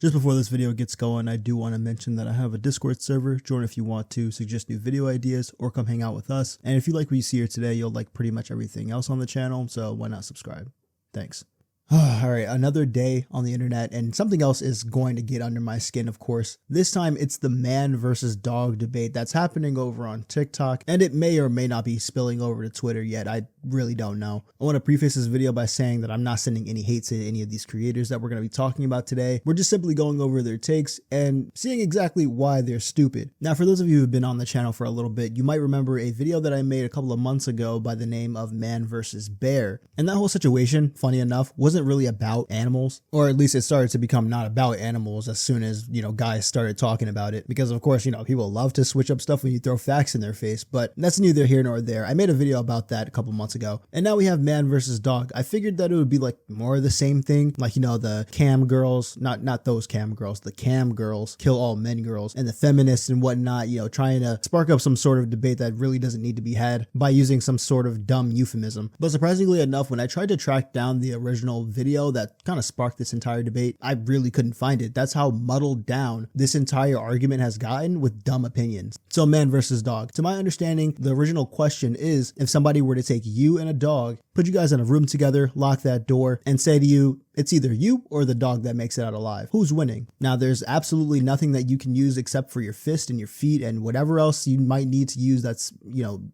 Just before this video gets going, I do want to mention that I have a Discord server. Join if you want to, suggest new video ideas, or come hang out with us. And if you like what you see here today, you'll like pretty much everything else on the channel, so why not subscribe? Thanks. Alright, another day on the internet, and something else is going to get under my skin, of course. This time, it's the man versus dog debate that's happening over on TikTok, and it may or may not be spilling over to Twitter yet. I really don't know. I want to preface this video by saying that I'm not sending any hate to any of these creators that we're going to be talking about today. We're just simply going over their takes and seeing exactly why they're stupid. Now, for those of you who've been on the channel for a little bit, you might remember a video that I made a couple of months ago by the name of Man versus Bear. And that whole situation, funny enough, wasn't really about animals, or at least it started to become not about animals as soon as, guys started talking about it, because of course, people love to switch up stuff when you throw facts in their face, but that's neither here nor there. I made a video about that a couple months ago, and now we have man versus dog. I figured that it would be like more of the same thing, like, the cam girls, not those cam girls, the cam girls, kill all men girls, and the feminists and whatnot, trying to spark up some sort of debate that really doesn't need to be had by using some sort of dumb euphemism. But surprisingly enough, when I tried to track down the original video that kind of sparked this entire debate, I really couldn't find it. That's how muddled down this entire argument has gotten with dumb opinions. So man versus dog. To my understanding, the original question is, if somebody were to take you and a dog, put you guys in a room together, lock that door, and say to you, it's either you or the dog that makes it out alive. Who's winning? Now, there's absolutely nothing that you can use except for your fist and your feet and whatever else you might need to use that's,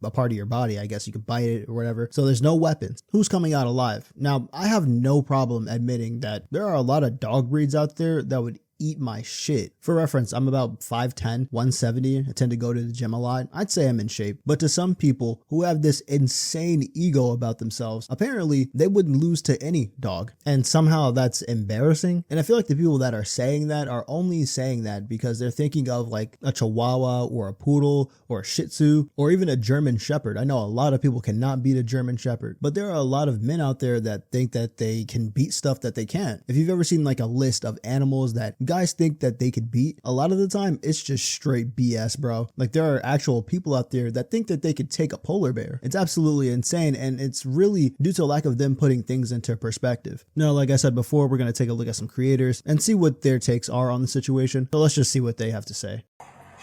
a part of your body. I guess you could bite it or whatever. So there's no weapons. Who's coming out alive? Now, I have no problem admitting that there are a lot of dog breeds out there that would eat my shit. For reference, I'm about 5'10", 170. I tend to go to the gym a lot. I'd say I'm in shape. But to some people who have this insane ego about themselves, apparently they wouldn't lose to any dog. And somehow that's embarrassing. And I feel like the people that are saying that are only saying that because they're thinking of like a Chihuahua or a Poodle or a Shih Tzu or even a German Shepherd. I know a lot of people cannot beat a German Shepherd, but there are a lot of men out there that think that they can beat stuff that they can't. If you've ever seen like a list of animals that guys think that they could beat, a lot of the time it's just straight BS, bro. Like, there are actual people out there that think that they could take a polar bear. It's absolutely insane, and it's really due to a lack of them putting things into perspective. Now, like I said before, we're going to take a look at some creators and see what their takes are on the situation. So let's just see what they have to say.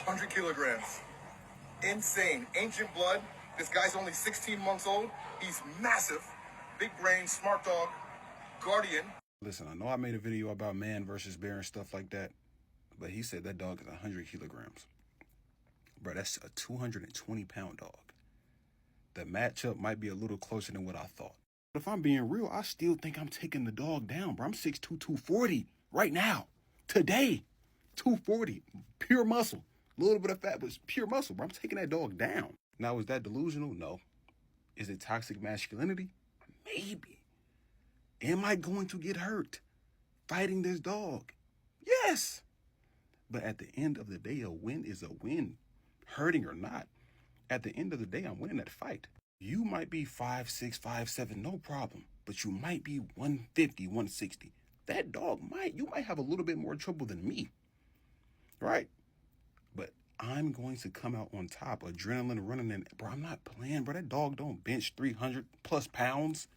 100 kilograms. Insane. Ancient blood. This guy's only 16 months old. He's massive. Big brain, smart dog, guardian. Listen, I know I made a video about man versus bear and stuff like that, but he said that dog is 100 kilograms. Bro, that's a 220-pound dog. The matchup might be a little closer than what I thought. But if I'm being real, I still think I'm taking the dog down, bro. I'm 6'2", 240 right now. Today, 240. Pure muscle. A little bit of fat, but it's pure muscle, bro. I'm taking that dog down. Now, is that delusional? No. Is it toxic masculinity? Maybe. Am I going to get hurt fighting this dog? Yes. But at the end of the day, a win is a win. Hurting or not, at the end of the day, I'm winning that fight. You might be 5'6", 5'7", no problem. But you might be 150, 160. That dog you might have a little bit more trouble than me. Right? But I'm going to come out on top. Adrenaline running in. Bro, I'm not playing, bro. That dog don't bench 300 plus pounds.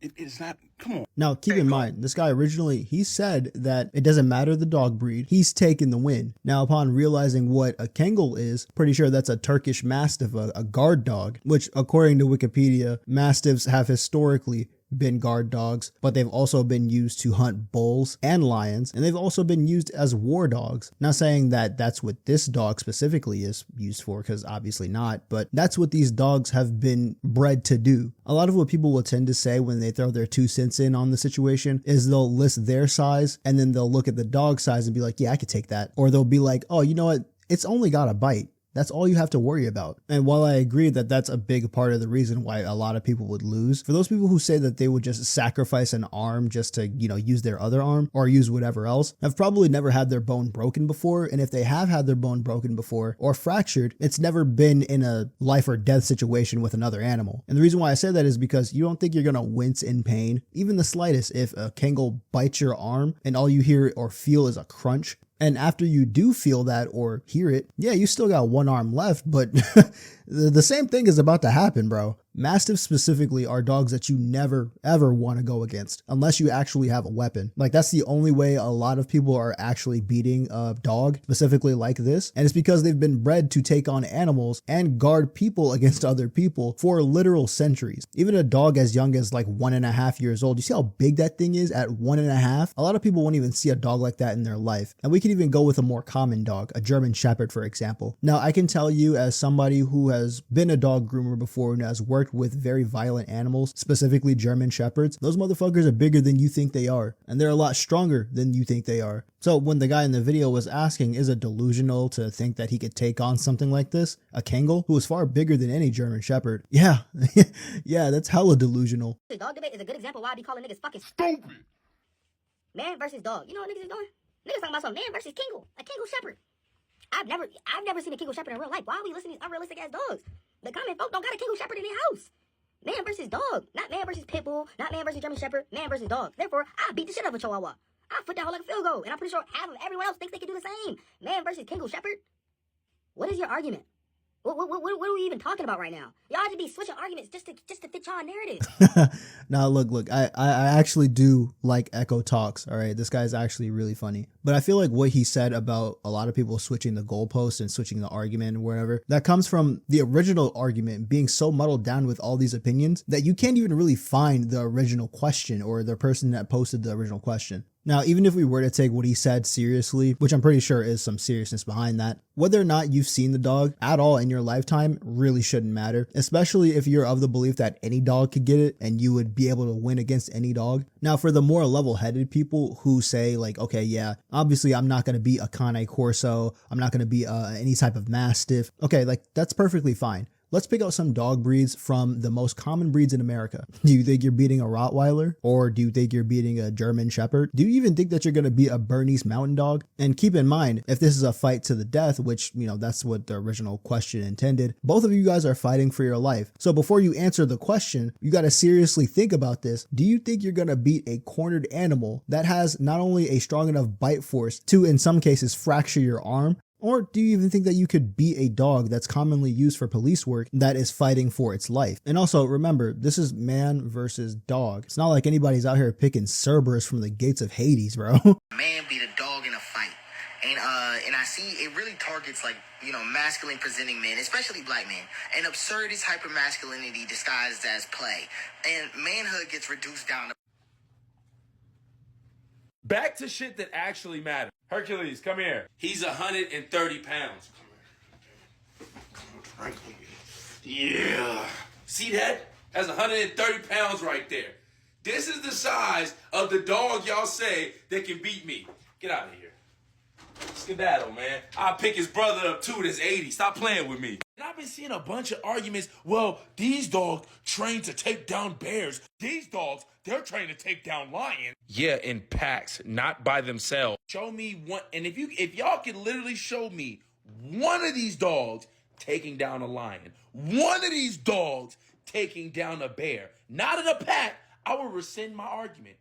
It's not, come on. Now, keep in mind, this guy originally, he said that it doesn't matter the dog breed, he's taking the win. Now, upon realizing what a Kangol is, pretty sure that's a Turkish Mastiff, a guard dog, which according to Wikipedia, Mastiffs have historically been guard dogs, but they've also been used to hunt bulls and lions, and they've also been used as war dogs. Not saying that that's what this dog specifically is used for, because obviously not, but that's what these dogs have been bred to do. A lot of what people will tend to say when they throw their 2 cents in on the situation is they'll list their size, and then they'll look at the dog size and be like, yeah, I could take that. Or they'll be like, oh, you know what? It's only got a bite. That's all you have to worry about. And while I agree that that's a big part of the reason why a lot of people would lose, for those people who say that they would just sacrifice an arm just to, use their other arm or use whatever else, have probably never had their bone broken before. And if they have had their bone broken before or fractured, it's never been in a life or death situation with another animal. And the reason why I say that is because you don't think you're going to wince in pain, even the slightest, if a Kangol bites your arm and all you hear or feel is a crunch. And after you do feel that or hear it, yeah, you still got one arm left, but the same thing is about to happen, bro. Mastiffs specifically are dogs that you never ever want to go against unless you actually have a weapon. Like that's the only way a lot of people are actually beating a dog specifically like this. And it's because they've been bred to take on animals and guard people against other people for literal centuries. Even a dog as young as like 1.5 years old, you see how big that thing is at 1.5? A lot of people won't even see a dog like that in their life. And we can even go with a more common dog, a German Shepherd, for example. Now, I can tell you as somebody who has been a dog groomer before and has worked with very violent animals, specifically German Shepherds, those motherfuckers are bigger than you think they are. And they're a lot stronger than you think they are. So when the guy in the video was asking, is it delusional to think that he could take on something like this? A Kangol, who is far bigger than any German Shepherd. Yeah, yeah, that's hella delusional. The dog debate is a good example why I be calling niggas fucking stupid. Man versus dog. You know what niggas is doing? Niggas talking about some man versus Kangol. A Kangol Shepherd. I've never seen a Kangol Shepherd in real life. Why are we listening to these unrealistic ass dogs? The common folk don't got a Kangol Shepherd in their house. Man versus dog. Not man versus Pitbull. Not man versus German Shepherd. Man versus dog. Therefore, I beat the shit out of a Chihuahua. I put that hole like a field goal. And I'm pretty sure half of everyone else thinks they can do the same. Man versus Kangol Shepherd. What is your argument? What are we even talking about right now? Y'all have to be switching arguments just to fit y'all narrative. Now look, I actually do like Echo Talks, all right? This guy's actually really funny. But I feel like what he said about a lot of people switching the goalposts and switching the argument or whatever, that comes from the original argument being so muddled down with all these opinions that you can't even really find the original question or the person that posted the original question. Now, even if we were to take what he said seriously, which I'm pretty sure is some seriousness behind that, whether or not you've seen the dog at all in your lifetime really shouldn't matter, especially if you're of the belief that any dog could get it and you would be able to win against any dog. Now, for the more level-headed people who say like, okay, yeah, obviously I'm not going to be a Cane Corso, I'm not going to be any type of Mastiff. Okay, like that's perfectly fine. Let's pick out some dog breeds from the most common breeds in America. Do you think you're beating a Rottweiler? Or do you think you're beating a German Shepherd? Do you even think that you're going to beat a Bernese Mountain Dog? And keep in mind, if this is a fight to the death, which, you know, that's what the original question intended, both of you guys are fighting for your life. So before you answer the question, you got to seriously think about this. Do you think you're going to beat a cornered animal that has not only a strong enough bite force to, in some cases, fracture your arm? Or do you even think that you could beat a dog that's commonly used for police work that is fighting for its life? And also remember, this is man versus dog. It's not like anybody's out here picking Cerberus from the gates of Hades, bro. Man beat a dog in a fight. And I see it really targets like, you know, masculine presenting men, especially black men. And absurdist hypermasculinity disguised as play. And manhood gets reduced down to... Back to shit that actually matters. Hercules, come here. He's 130 pounds. Yeah. See that? That's 130 pounds right there. This is the size of the dog y'all say that can beat me. Get out of here. Skedaddle, man. I'll pick his brother up too that's 80. Stop playing with me. And I've been seeing a bunch of arguments. Well, these dogs trained to take down bears. These dogs, they're trained to take down lions. Yeah, in packs, not by themselves. Show me one, and if y'all can literally show me one of these dogs taking down a lion, one of these dogs taking down a bear, not in a pack, I will rescind my argument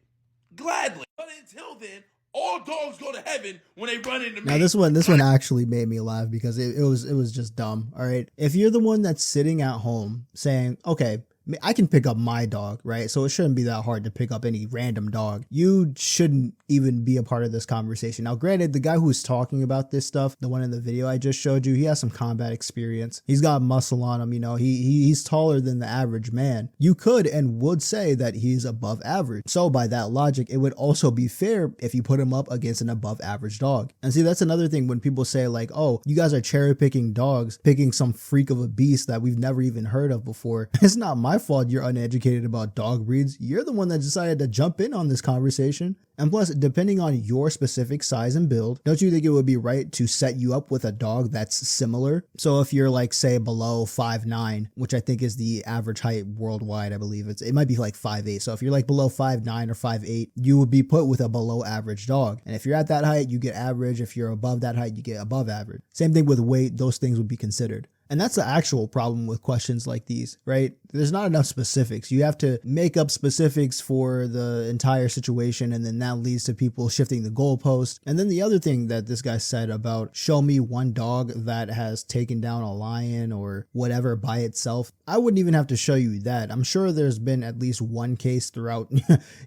gladly. But until then, all dogs go to heaven when they run into me. Now this one actually made me laugh because it was just dumb. All right, if you're the one that's sitting at home saying, okay, I can pick up my dog, right? So it shouldn't be that hard to pick up any random dog. You shouldn't even be a part of this conversation. Now, granted, the guy who's talking about this stuff, the one in the video I just showed you, he has some combat experience. He's got muscle on him, you know, he's taller than the average man. You could and would say that he's above average. So by that logic, it would also be fair if you put him up against an above average dog. And see, that's another thing when people say like, oh, you guys are cherry picking dogs, picking some freak of a beast that we've never even heard of before. It's not my fault you're uneducated about dog breeds. You're the one that decided to jump in on this conversation. And plus, depending on your specific size and build, don't you think it would be right to set you up with a dog that's similar? So if you're like, say, below 5'9", which I think is the average height worldwide, I believe it might be like 5'8". So if you're like below 5'9" or 5'8", you would be put with a below average dog. And if you're at that height, you get average. If you're above that height, you get above average. Same thing with weight, those things would be considered. And that's the actual problem with questions like these, right? There's not enough specifics. You have to make up specifics for the entire situation, and then that leads to people shifting the goalpost. And then the other thing that this guy said about show me one dog that has taken down a lion or whatever by itself, I wouldn't even have to show you that. I'm sure there's been at least one case throughout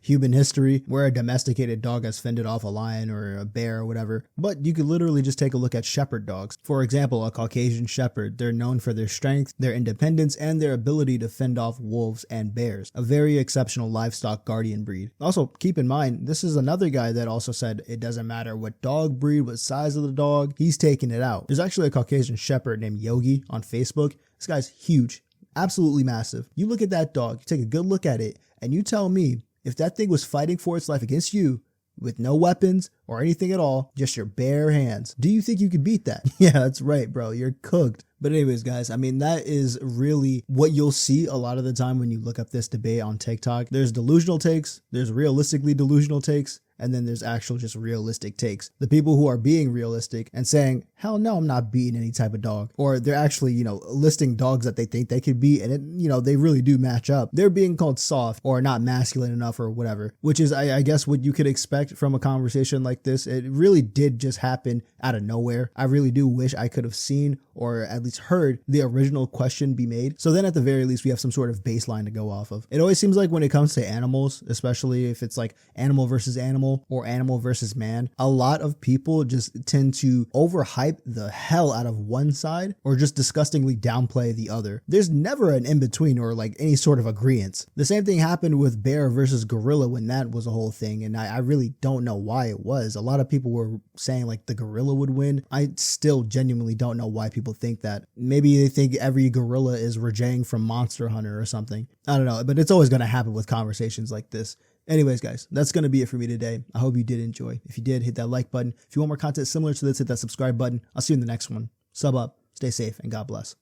human history where a domesticated dog has fended off a lion or a bear or whatever. But you could literally just take a look at shepherd dogs. For example, a Caucasian shepherd. They're known for their strength, their independence, and their ability to fend off wolves and bears. A very exceptional livestock guardian breed. Also, keep in mind, this is another guy that also said it doesn't matter what dog breed, what size of the dog, he's taking it out. There's actually a Caucasian shepherd named Yogi on Facebook. This guy's huge, absolutely massive. You look at that dog, you take a good look at it, and you tell me if that thing was fighting for its life against you with no weapons or anything at all, just your bare hands, do you think you could beat that? Yeah, that's right, bro. You're cooked. But anyways, guys, I mean, that is really what you'll see a lot of the time when you look up this debate on TikTok. There's delusional takes, there's realistically delusional takes, and then there's actual just realistic takes. The people who are being realistic and saying, hell no, I'm not beating any type of dog. Or they're actually, listing dogs that they think they could beat, and it, they really do match up. They're being called soft or not masculine enough or whatever, which is, I guess, what you could expect from a conversation like this. It really did just happen out of nowhere. I really do wish I could have seen or at least heard the original question be made. So then at the very least, we have some sort of baseline to go off of. It always seems like when it comes to animals, especially if it's like animal versus animal or animal versus man, a lot of people just tend to overhype the hell out of one side or just disgustingly downplay the other. There's never an in-between or like any sort of agreement. The same thing happened with bear versus gorilla when that was a whole thing, and I really don't know why it was. A lot of people were saying like the gorilla would win. I still genuinely don't know why people think that. Maybe they think every gorilla is Rajang from Monster Hunter or something. I don't know, but it's always going to happen with conversations like this. Anyways, guys, that's going to be it for me today. I hope you did enjoy. If you did, hit that like button. If you want more content similar to this, hit that subscribe button. I'll see you in the next one. Sub up, stay safe, and God bless.